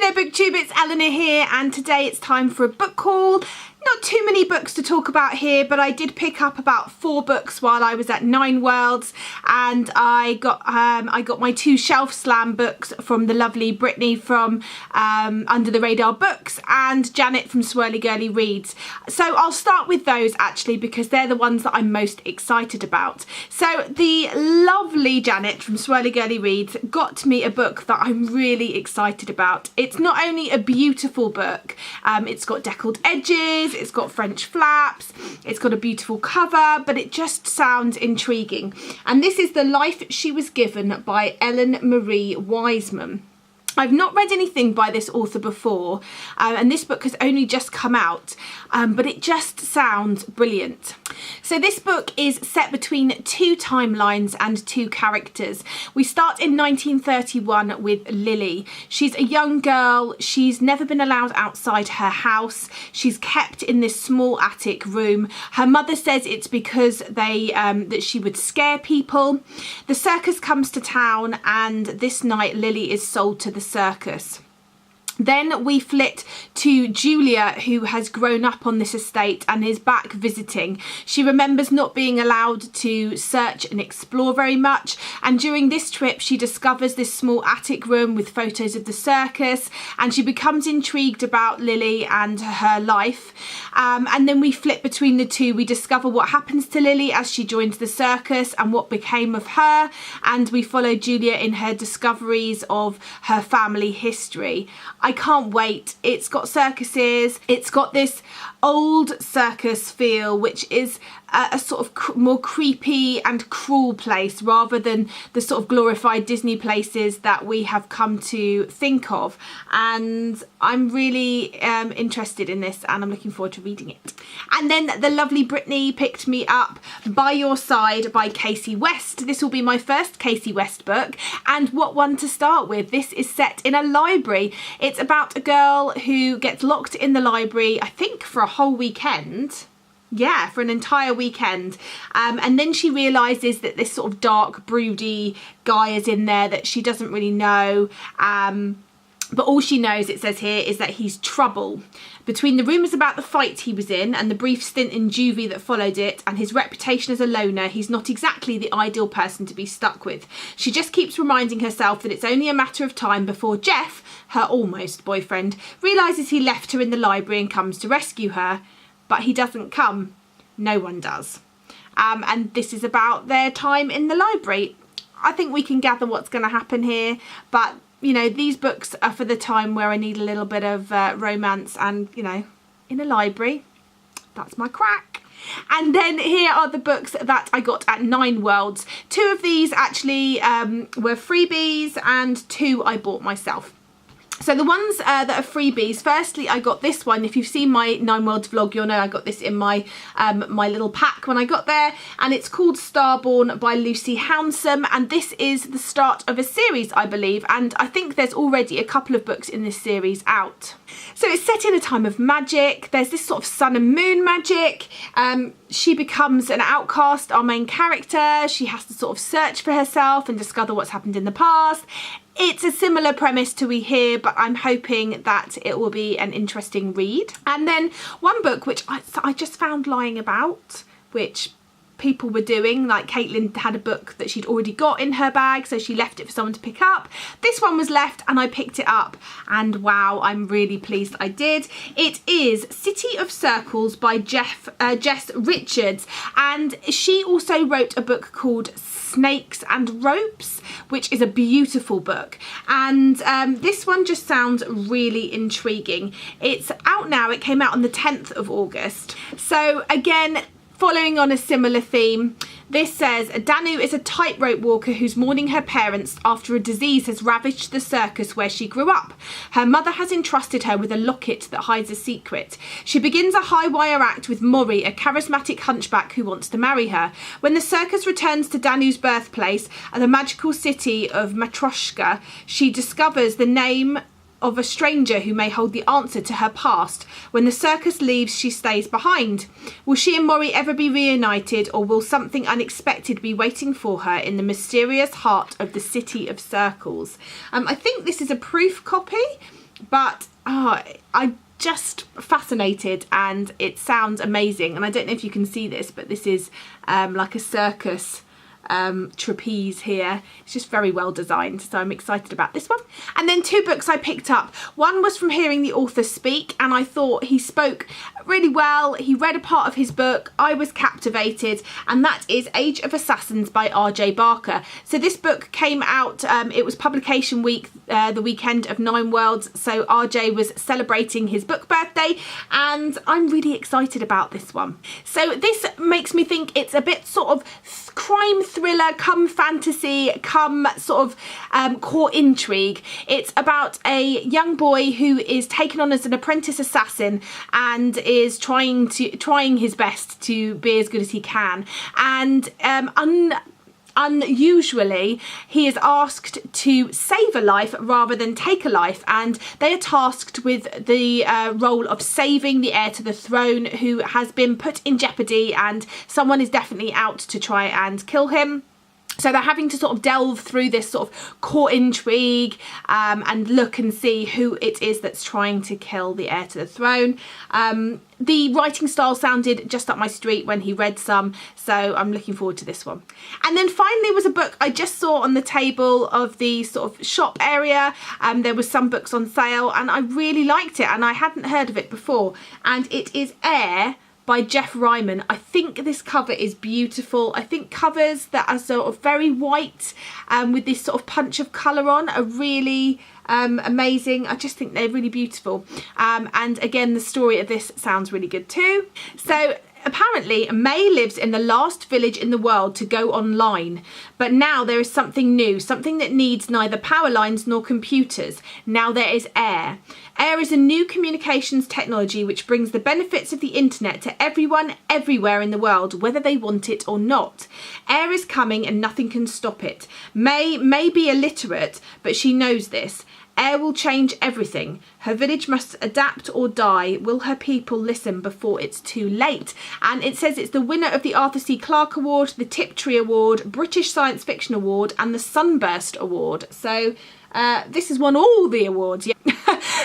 there BookTube, it's Eleanor here, and today it's time for a book haul. Not too many books to talk about here, but I did pick up about 4 books while I was at Nine Worlds, and I got my 2 Shelf Slam books from the lovely Brittany from Under the Radar Books and Janet from Swirly Girly Reads. So I'll start with those actually because they're the ones that I'm most excited about. So the lovely Janet from Swirly Girly Reads got me a book that I'm really excited about. It's not only a beautiful book, it's got deckled edges, it's got French flaps, it's got a beautiful cover, but it just sounds intriguing. And this is The Life She Was Given by Ellen Marie Wiseman. I've not read anything by this author before, and this book has only just come out, but it just sounds brilliant. So this book is set between 2 timelines and 2 characters. We start in 1931 with Lily. She's a young girl. She's never been allowed outside her house. She's kept in this small attic room. Her mother says it's because that she would scare people. The circus comes to town, and this night Lily is sold to the circus. Then we flit to Julia, who has grown up on this estate and is back visiting. She remembers not being allowed to search and explore very much, and during this trip she discovers this small attic room with photos of the circus, and she becomes intrigued about Lily and her life. And then we flip between the 2. We discover what happens to Lily as she joins the circus and what became of her, and we follow Julia in her discoveries of her family history. I can't wait. It's got circuses, it's got this old circus feel, which is a sort of more creepy and cruel place rather than the sort of glorified Disney places that we have come to think of. And I'm really interested in this, and I'm looking forward to reading it. And then the lovely Brittany picked me up By Your Side by Casey West. This will be my first Casey West book, and what one to start with. This is set in a library. It's about a girl who gets locked in the library, I think for a whole weekend. Yeah, for an entire weekend. And then she realises that this sort of dark, broody guy is in there that she doesn't really know. But all she knows, it says here, is that he's trouble. Between the rumours about the fight he was in and the brief stint in juvie that followed it and his reputation as a loner, he's not exactly the ideal person to be stuck with. She just keeps reminding herself that it's only a matter of time before Jeff, her almost boyfriend, realises he left her in the library and comes to rescue her. But he doesn't come. No one does. And this is about their time in the library. I think we can gather what's going to happen here, but you know, these books are for the time where I need a little bit of romance, and you know, in a library, that's my crack. And then here are the books that I got at Nine Worlds. 2 of these actually were freebies, and 2 I bought myself. So the ones that are freebies, firstly I got this one. If you've seen my Nine Worlds vlog, you'll know I got this in my my little pack when I got there, and it's called Starborn by Lucy Hounsome, and this is the start of a series, I believe, and I think there's already a couple of books in this series out. So it's set in a time of magic. There's this sort of sun and moon magic. She becomes an outcast, our main character. She has to sort of search for herself and discover what's happened in the past. It's a similar premise to We Hear, but I'm hoping that it will be an interesting read. And then one book which I just found lying about, which people were doing, like Caitlin had a book that she'd already got in her bag, so she left it for someone to pick up. This one was left and I picked it up, and wow, I'm really pleased I did. It is City of Circles by Jess Richards, and she also wrote a book called Snakes and Ropes, which is a beautiful book, and this one just sounds really intriguing. It's out now. It came out on the 10th of August. So again, following on a similar theme, this says Danu is a tightrope walker who's mourning her parents after a disease has ravaged the circus where she grew up. Her mother has entrusted her with a locket that hides a secret. She begins a high wire act with Maury, a charismatic hunchback who wants to marry her. When the circus returns to Danu's birthplace at the magical city of Matroshka, she discovers the name of a stranger who may hold the answer to her past. When the circus leaves, she stays behind. Will she and Maury ever be reunited, or will something unexpected be waiting for her in the mysterious heart of the City of Circles? I think this is a proof copy, but I'm just fascinated, and it sounds amazing. And I don't know if you can see this, but this is like a circus trapeze here. It's just very well designed, so I'm excited about this one. And then 2 books I picked up. One was from hearing the author speak, and I thought he spoke really well. He read a part of his book, I was captivated, and that is Age of Assassins by R.J. Barker. So this book came out, it was publication week, the weekend of 9 Worlds, so RJ was celebrating his book birthday, and I'm really excited about this one. So this makes me think it's a bit sort of crime thriller come fantasy come sort of court intrigue. It's about a young boy who is taken on as an apprentice assassin and is trying his best to be as good as he can, and unusually he is asked to save a life rather than take a life, and they are tasked with the role of saving the heir to the throne, who has been put in jeopardy, and someone is definitely out to try and kill him. So they're having to sort of delve through this sort of court intrigue and look and see who it is that's trying to kill the heir to the throne. The writing style sounded just up my street when he read some, so I'm looking forward to this one. And then finally was a book I just saw on the table of the sort of shop area. There was some books on sale, and I really liked it, and I hadn't heard of it before. And it is Air by Jeff Ryman. I think this cover is beautiful. I think covers that are sort of very white with this sort of punch of colour on are really amazing. I just think they're really beautiful. And again, the story of this sounds really good too. So apparently May lives in the last village in the world to go online, but now there is something new, something that needs neither power lines nor computers. Now there is Air. Air is a new communications technology which brings the benefits of the internet to everyone, everywhere in the world, whether they want it or not. Air is coming and nothing can stop it. May be illiterate, but she knows this. Air will change everything. Her village must adapt or die. Will her people listen before it's too late? And it says it's the winner of the Arthur C. Clarke Award, the Tiptree Award, British Science Fiction Award, and the Sunburst Award. So this has won all the awards. Yeah.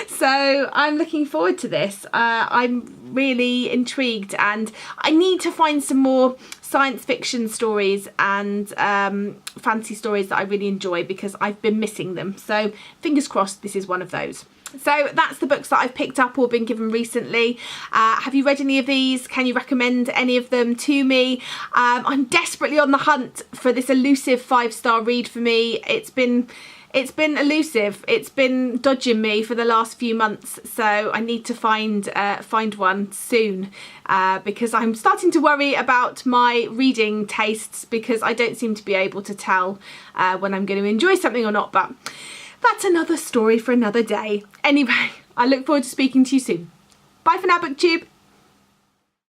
So I'm looking forward to this. I'm really intrigued, and I need to find some more science fiction stories and fantasy stories that I really enjoy, because I've been missing them. So fingers crossed this is one of those. So that's the books that I've picked up or been given recently. Have you read any of these? Can you recommend any of them to me? I'm desperately on the hunt for this elusive 5-star read for me. It's been elusive. It's been dodging me for the last few months, so I need to find one soon, because I'm starting to worry about my reading tastes, because I don't seem to be able to tell when I'm going to enjoy something or not. But that's another story for another day. Anyway, I look forward to speaking to you soon. Bye for now, BookTube.